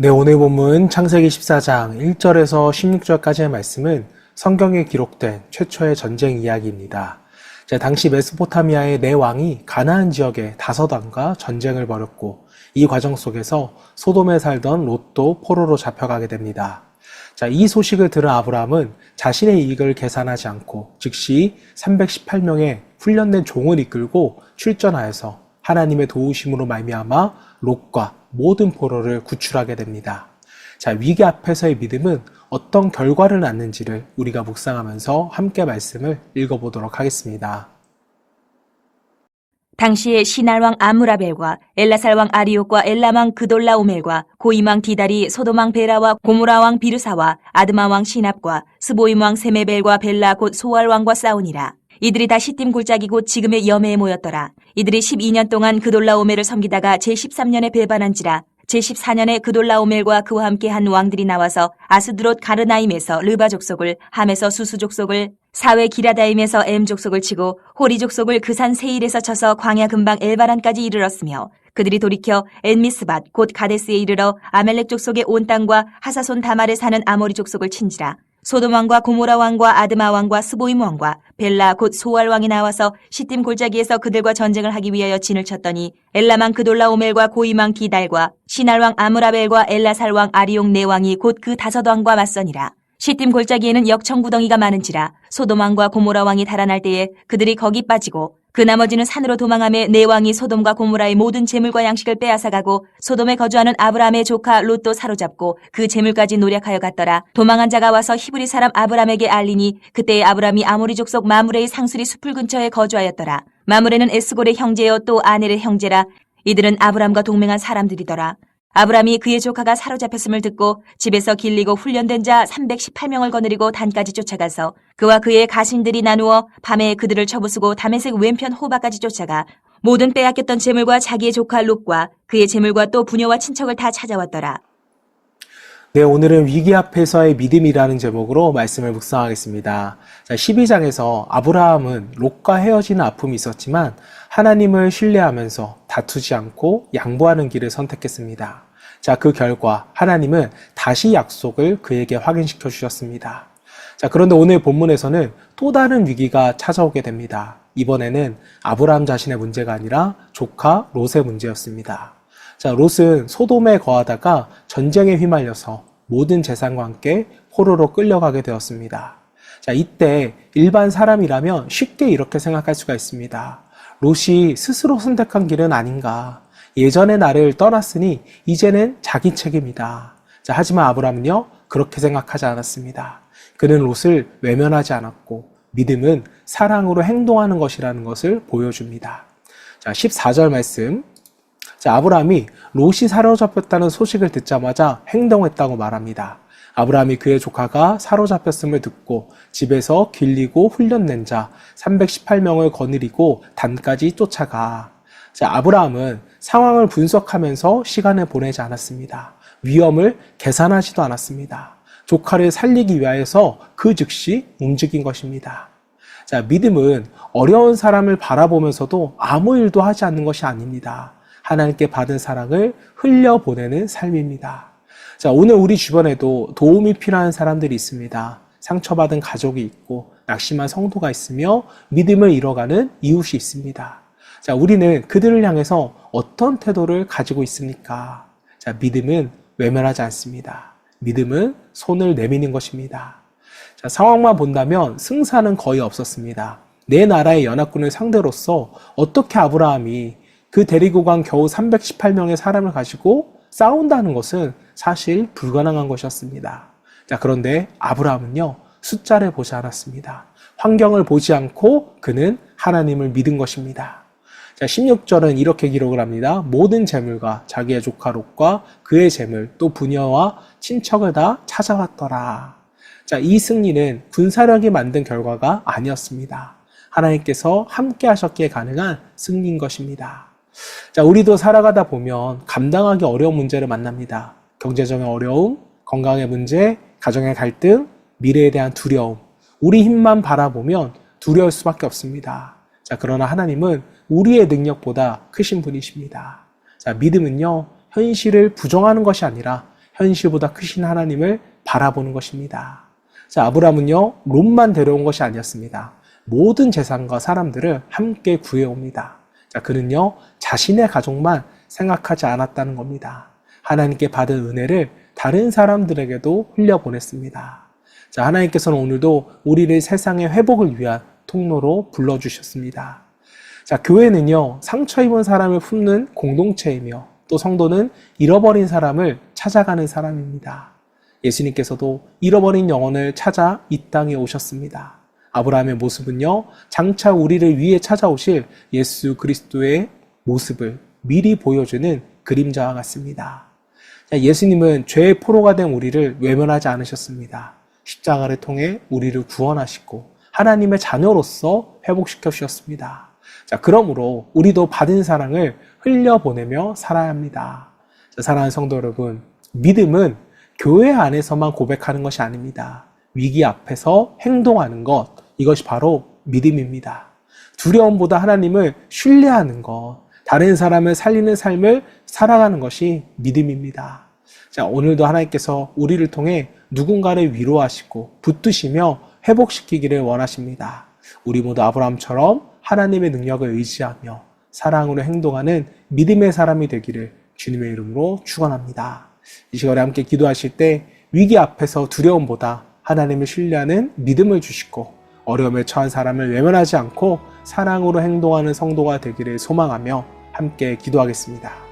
네, 오늘 본문 창세기 14장 1절에서 16절까지의 말씀은 성경에 기록된 최초의 전쟁 이야기입니다. 당시 메소포타미아의 네 왕이 가나안 지역의 다섯 왕과 전쟁을 벌였고 이 과정 속에서 소돔에 살던 롯도 포로로 잡혀가게 됩니다. 이 소식을 들은 아브라함은 자신의 이익을 계산하지 않고 즉시 318명의 훈련된 종을 이끌고 출전하여서 하나님의 도우심으로 말미암아 롯과 모든 포로를 구출하게 됩니다. 위기 앞에서의 믿음은 어떤 결과를 낳는지를 우리가 묵상하면서 함께 말씀을 읽어보도록 하겠습니다. 당시에 시날왕 아므라벨과 엘라살왕 아리옥과 엘람왕 그돌라오멜과 고임왕 디달이 소돔왕 베라와 고모라왕 비르사와 아드마왕 시납과 스보임왕 세메벨과 벨라 곧 소알왕과 싸우니라. 이들이 다 시딤 골짜기 곧 지금의 여매에 모였더라. 이들이 12년 동안 그돌라오멜을 섬기다가 제13년에 배반한지라. 제14년에 그돌라오멜과 그와 함께 한 왕들이 나와서 아스드롯 가르나임에서 르바 족속을, 함에서 수수 족속을, 사웨 기라다임에서 엠 족속을 치고 호리 족속을 그 산 세일에서 쳐서 광야 근방 엘바란까지 이르렀으며 그들이 돌이켜 엔미스밭 곧 가데스에 이르러 아멜렉 족속의 온 땅과 하사손 다말에 사는 아모리 족속을 친지라. 소돔 왕과 고모라 왕과 아드마 왕과 스보임 왕과 벨라 곧 소알 왕이 나와서 시딤 골짜기에서 그들과 전쟁을 하기 위하여 진을 쳤더니 엘라망 그돌라오멜과 고임왕 기달과 시날 왕 아므라벨과 엘라살 왕 아리옥 네 왕이 곧 그 다섯 왕과 맞서니라. 시딤 골짜기에는 역청구덩이가 많은지라. 소돔 왕과 고모라 왕이 달아날 때에 그들이 거기 빠지고 그 나머지는 산으로 도망하며 네 왕이 소돔과 고모라의 모든 재물과 양식을 빼앗아가고 소돔에 거주하는 아브라함의 조카 롯도 사로잡고 그 재물까지 노략하여 갔더라. 도망한 자가 와서 히브리 사람 아브람에게 알리니 그때에 아브람이 아모리 족속 마므레의 상수리 숲을 근처에 거주하였더라. 마므레는 에스골의 형제요 또 아넬의 형제라. 이들은 아브람과 동맹한 사람들이더라. 아브람이 그의 조카가 사로잡혔음을 듣고 집에서 길리고 훈련된 자 318명을 거느리고 단까지 쫓아가서 그와 그의 가신들이 나누어 밤에 그들을 쳐부수고 다메섹 왼편 호바까지 쫓아가 모든 빼앗겼던 재물과 자기의 조카 롯과 그의 재물과 또 부녀와 친척을 다 찾아왔더라. 네, 오늘은 위기 앞에서의 믿음이라는 제목으로 말씀을 묵상하겠습니다. 12장에서 아브라함은 롯과 헤어지는 아픔이 있었지만 하나님을 신뢰하면서 다투지 않고 양보하는 길을 선택했습니다. 그 결과 하나님은 다시 약속을 그에게 확인시켜 주셨습니다. 그런데 오늘 본문에서는 또 다른 위기가 찾아오게 됩니다. 이번에는 아브라함 자신의 문제가 아니라 조카 롯의 문제였습니다. 롯은 소돔에 거하다가 전쟁에 휘말려서 모든 재산과 함께 포로로 끌려가게 되었습니다. 이때 일반 사람이라면 쉽게 이렇게 생각할 수가 있습니다. 롯이 스스로 선택한 길은 아닌가. 예전에 나를 떠났으니 이제는 자기 책임이다. 하지만 아브라함은요, 그렇게 생각하지 않았습니다. 그는 롯을 외면하지 않았고 믿음은 사랑으로 행동하는 것이라는 것을 보여줍니다. 14절 말씀. 아브라함이 롯이 사로잡혔다는 소식을 듣자마자 행동했다고 말합니다. 아브라함이 그의 조카가 사로잡혔음을 듣고 집에서 길리고 훈련된 자 318명을 거느리고 단까지 쫓아가. 아브라함은 상황을 분석하면서 시간을 보내지 않았습니다. 위험을 계산하지도 않았습니다. 조카를 살리기 위하여서 그 즉시 움직인 것입니다. 믿음은 어려운 사람을 바라보면서도 아무 일도 하지 않는 것이 아닙니다. 하나님께 받은 사랑을 흘려보내는 삶입니다. 오늘 우리 주변에도 도움이 필요한 사람들이 있습니다. 상처받은 가족이 있고 낙심한 성도가 있으며 믿음을 잃어가는 이웃이 있습니다. 우리는 그들을 향해서 어떤 태도를 가지고 있습니까? 믿음은 외면하지 않습니다. 믿음은 손을 내미는 것입니다. 상황만 본다면 승산은 거의 없었습니다. 내 나라의 연합군을 상대로서 어떻게 아브라함이 그 데리고 간 겨우 318명의 사람을 가지고 싸운다는 것은 사실 불가능한 것이었습니다. 그런데 아브라함은요, 숫자를 보지 않았습니다. 환경을 보지 않고 그는 하나님을 믿은 것입니다. 16절은 이렇게 기록을 합니다. 모든 재물과 자기의 조카 롯과 그의 재물 또 부녀와 친척을 다 찾아왔더라. 이 승리는 군사력이 만든 결과가 아니었습니다. 하나님께서 함께 하셨기에 가능한 승리인 것입니다. 우리도 살아가다 보면 감당하기 어려운 문제를 만납니다. 경제적인 어려움, 건강의 문제, 가정의 갈등, 미래에 대한 두려움. 우리 힘만 바라보면 두려울 수밖에 없습니다. 그러나 하나님은 우리의 능력보다 크신 분이십니다. 믿음은요, 현실을 부정하는 것이 아니라 현실보다 크신 하나님을 바라보는 것입니다. 자, 아브라함은요, 롯만 데려온 것이 아니었습니다. 모든 재산과 사람들을 함께 구해옵니다. 자, 그는요, 자신의 가족만 생각하지 않았다는 겁니다. 하나님께 받은 은혜를 다른 사람들에게도 흘려보냈습니다. 자, 하나님께서는 오늘도 우리를 세상의 회복을 위한 통로로 불러주셨습니다. 자, 교회는요, 상처 입은 사람을 품는 공동체이며 또 성도는 잃어버린 사람을 찾아가는 사람입니다. 예수님께서도 잃어버린 영혼을 찾아 이 땅에 오셨습니다. 아브라함의 모습은요, 장차 우리를 위해 찾아오실 예수 그리스도의 모습을 미리 보여주는 그림자와 같습니다. 자, 예수님은 죄의 포로가 된 우리를 외면하지 않으셨습니다. 십자가를 통해 우리를 구원하시고 하나님의 자녀로서 회복시켜 주셨습니다. 자, 그러므로 우리도 받은 사랑을 흘려보내며 살아야 합니다. 자, 사랑하는 성도 여러분, 믿음은 교회 안에서만 고백하는 것이 아닙니다. 위기 앞에서 행동하는 것, 이것이 바로 믿음입니다. 두려움보다 하나님을 신뢰하는 것, 다른 사람을 살리는 삶을 살아가는 것이 믿음입니다. 자, 오늘도 하나님께서 우리를 통해 누군가를 위로하시고 붙드시며 회복시키기를 원하십니다. 우리 모두 아브라함처럼 하나님의 능력을 의지하며 사랑으로 행동하는 믿음의 사람이 되기를 주님의 이름으로 축원합니다. 이 시간에 함께 기도하실 때 위기 앞에서 두려움보다 하나님을 신뢰하는 믿음을 주시고 어려움에 처한 사람을 외면하지 않고 사랑으로 행동하는 성도가 되기를 소망하며 함께 기도하겠습니다.